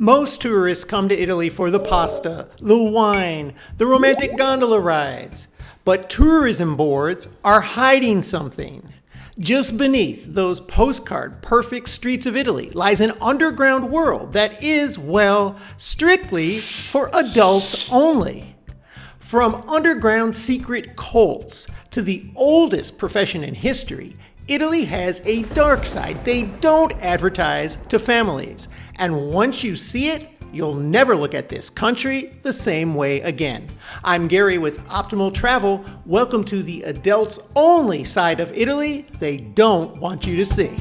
Most tourists come to Italy for the pasta, the wine, the romantic gondola rides. But tourism boards are hiding something. Just beneath those postcard perfect streets of Italy lies an underground world that is, well, strictly for adults only. From underground secret cults to the oldest profession in history, Italy has a dark side they don't advertise to families. And once you see it, you'll never look at this country the same way again. I'm Gary with Optimal Travel. Welcome to the adults only side of Italy they don't want you to see.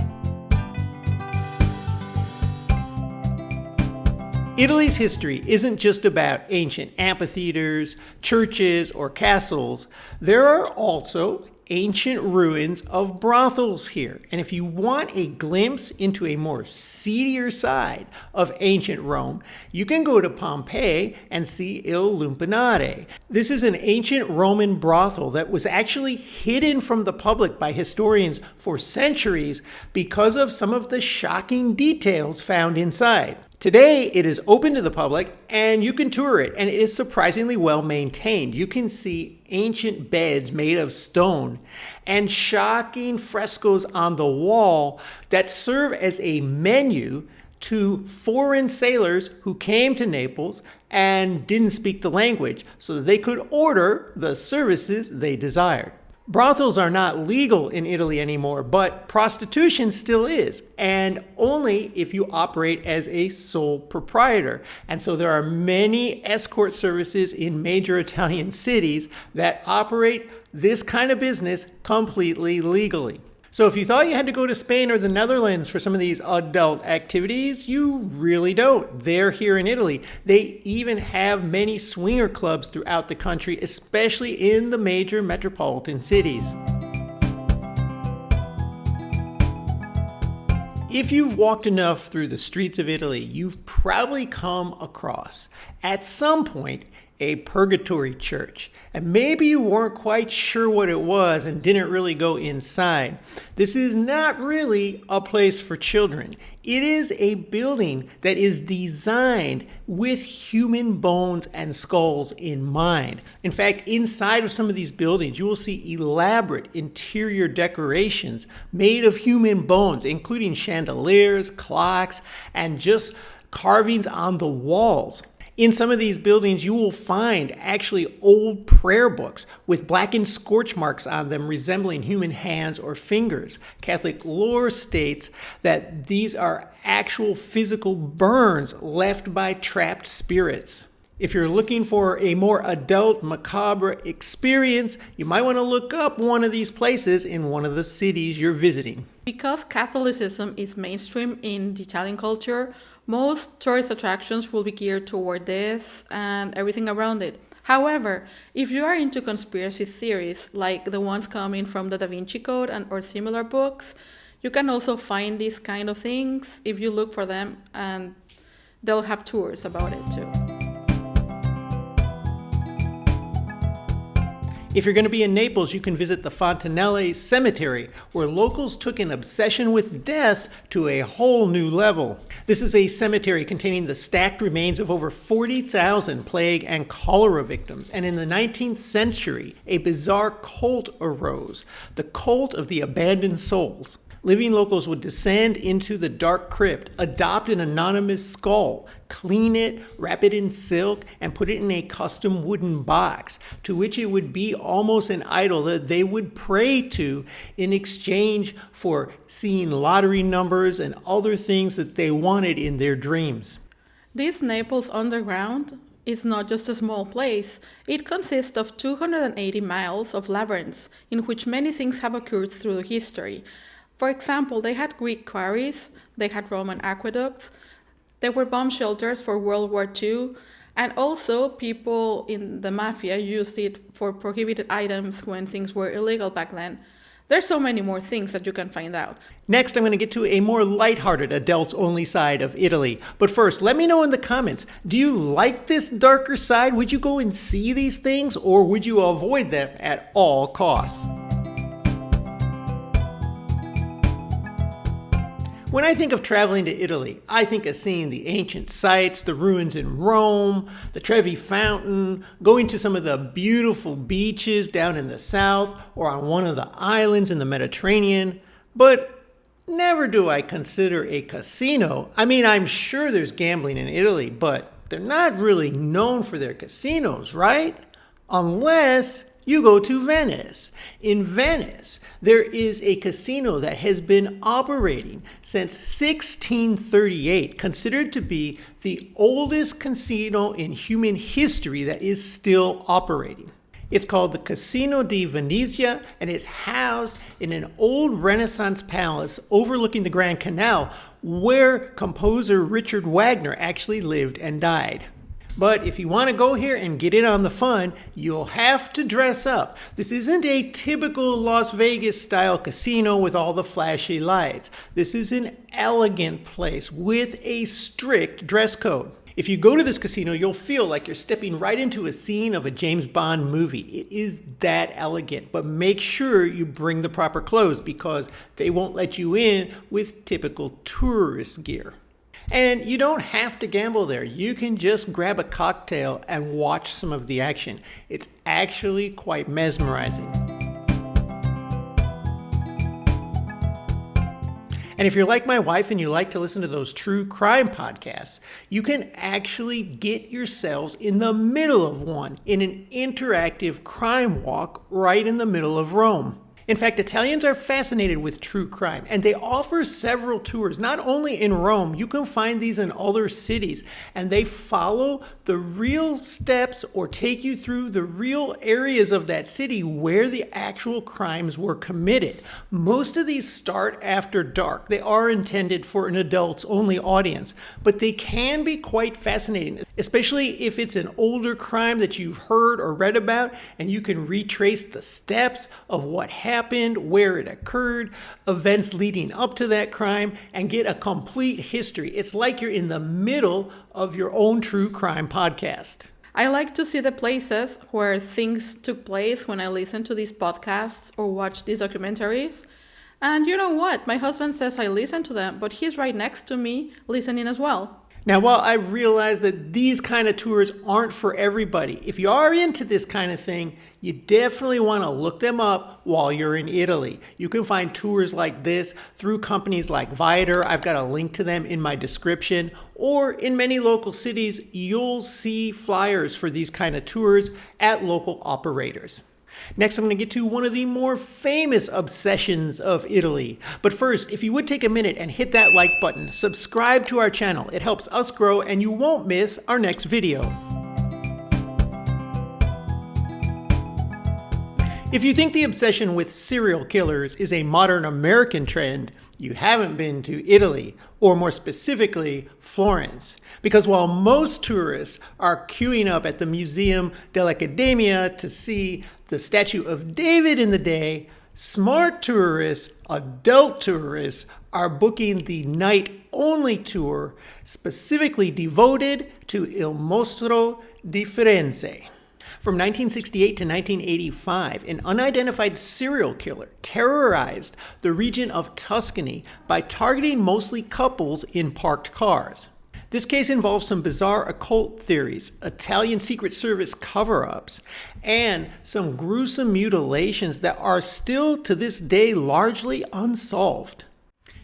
Italy's history isn't just about ancient amphitheaters, churches, or castles. There are also ancient ruins of brothels here. And if you want a glimpse into a more seedier side of ancient Rome, you can go to Pompeii and see Il Lupanare. This is an ancient Roman brothel that was actually hidden from the public by historians for centuries because of some of the shocking details found inside. Today, it is open to the public and you can tour it, and it is surprisingly well maintained. You can see ancient beds made of stone and shocking frescoes on the wall that serve as a menu to foreign sailors who came to Naples and didn't speak the language so that they could order the services they desired. Brothels are not legal in Italy anymore, but prostitution still is, and only if you operate as a sole proprietor. And so there are many escort services in major Italian cities that operate this kind of business completely legally. So if you thought you had to go to Spain or the Netherlands for some of these adult activities, you really don't. They're here in Italy. They even have many swinger clubs throughout the country, especially in the major metropolitan cities. If you've walked enough through the streets of Italy, you've probably come across, at some point, a purgatory church. And maybe you weren't quite sure what it was and didn't really go inside. This is not really a place for children. It is a building that is designed with human bones and skulls in mind. In fact, inside of some of these buildings, you will see elaborate interior decorations made of human bones, including chandeliers, clocks, and just carvings on the walls. In some of these buildings, you will find actually old prayer books with blackened scorch marks on them resembling human hands or fingers. Catholic lore states that these are actual physical burns left by trapped spirits. If you're looking for a more adult, macabre experience, you might want to look up one of these places in one of the cities you're visiting. Because Catholicism is mainstream in the Italian culture, most tourist attractions will be geared toward this and everything around it. However, if you are into conspiracy theories, like the ones coming from the Da Vinci Code or similar books, you can also find these kind of things if you look for them, and they'll have tours about it too. If you're going to be in Naples, you can visit the Fontanelle Cemetery, where locals took an obsession with death to a whole new level. This is a cemetery containing the stacked remains of over 40,000 plague and cholera victims. And in the 19th century, a bizarre cult arose, the cult of the abandoned souls. Living locals would descend into the dark crypt, adopt an anonymous skull, clean it, wrap it in silk, and put it in a custom wooden box, to which it would be almost an idol that they would pray to in exchange for seeing lottery numbers and other things that they wanted in their dreams. This Naples underground is not just a small place. It consists of 280 miles of labyrinths in which many things have occurred through history. For example, they had Greek quarries, they had Roman aqueducts, there were bomb shelters for World War II, and also people in the mafia used it for prohibited items when things were illegal back then. There's so many more things that you can find out. Next, I'm going to get to a more lighthearted, adults-only side of Italy. But first, let me know in the comments, do you like this darker side? Would you go and see these things, or would you avoid them at all costs? When I think of traveling to Italy, I think of seeing the ancient sites, the ruins in Rome, the Trevi Fountain, going to some of the beautiful beaches down in the south or on one of the islands in the Mediterranean. But never do I consider a casino. I mean, I'm sure there's gambling in Italy, but they're not really known for their casinos, right? Unless you go to Venice. In Venice, there is a casino that has been operating since 1638, considered to be the oldest casino in human history that is still operating. It's called the Casino di Venezia and is housed in an old Renaissance palace overlooking the Grand Canal, where composer Richard Wagner actually lived and died. But if you want to go here and get in on the fun, you'll have to dress up. This isn't a typical Las Vegas style casino with all the flashy lights. This is an elegant place with a strict dress code. If you go to this casino, you'll feel like you're stepping right into a scene of a James Bond movie. It is that elegant, but make sure you bring the proper clothes because they won't let you in with typical tourist gear. And you don't have to gamble there. You can just grab a cocktail and watch some of the action. It's actually quite mesmerizing. And if you're like my wife and you like to listen to those true crime podcasts, you can actually get yourselves in the middle of one in an interactive crime walk right in the middle of Rome. In fact, Italians are fascinated with true crime, and they offer several tours, not only in Rome. You can find these in other cities, and they follow the real steps or take you through the real areas of that city where the actual crimes were committed. Most of these start after dark. They are intended for an adults-only audience, but they can be quite fascinating, especially if it's an older crime that you've heard or read about, and you can retrace the steps of what happened, where it occurred, events leading up to that crime, and get a complete history. It's like you're in the middle of your own true crime podcast. I like to see the places where things took place when I listen to these podcasts or watch these documentaries. And you know what? My husband says I listen to them, but he's right next to me listening as well. Now, while I realize that these kind of tours aren't for everybody, if you are into this kind of thing, you definitely want to look them up while you're in Italy. You can find tours like this through companies like Viator. I've got a link to them in my description. Or in many local cities, you'll see flyers for these kind of tours at local operators. Next, I'm going to get to one of the more famous obsessions of Italy. But first, if you would take a minute and hit that like button, subscribe to our channel. It helps us grow and you won't miss our next video. If you think the obsession with serial killers is a modern American trend, you haven't been to Italy, or more specifically, Florence. Because while most tourists are queuing up at the Museum dell'Accademia to see the statue of David in the day, smart tourists, adult tourists, are booking the night-only tour specifically devoted to Il Mostro di Firenze. From 1968 to 1985, an unidentified serial killer terrorized the region of Tuscany by targeting mostly couples in parked cars. This case involves some bizarre occult theories, Italian Secret Service cover-ups, and some gruesome mutilations that are still to this day largely unsolved.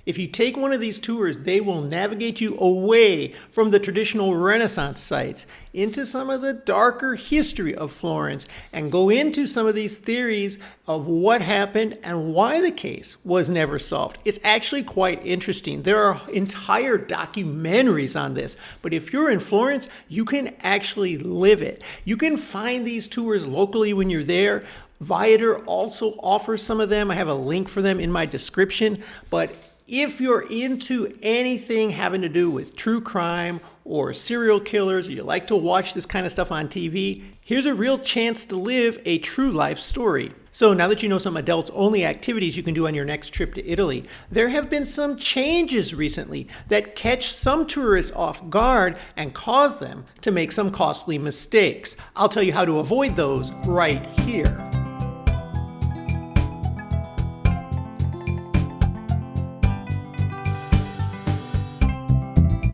If you take one of these tours, they will navigate you away from the traditional Renaissance sites into some of the darker history of Florence and go into some of these theories of what happened and why the case was never solved. It's actually quite interesting. There are entire documentaries on this, but if you're in Florence, you can actually live it. You can find these tours locally when you're there. Viator also offers some of them. I have a link for them in my description, but if you're into anything having to do with true crime or serial killers, or you like to watch this kind of stuff on TV, here's a real chance to live a true life story. So now that you know some adults-only activities you can do on your next trip to Italy, there have been some changes recently that catch some tourists off guard and cause them to make some costly mistakes. I'll tell you how to avoid those right here.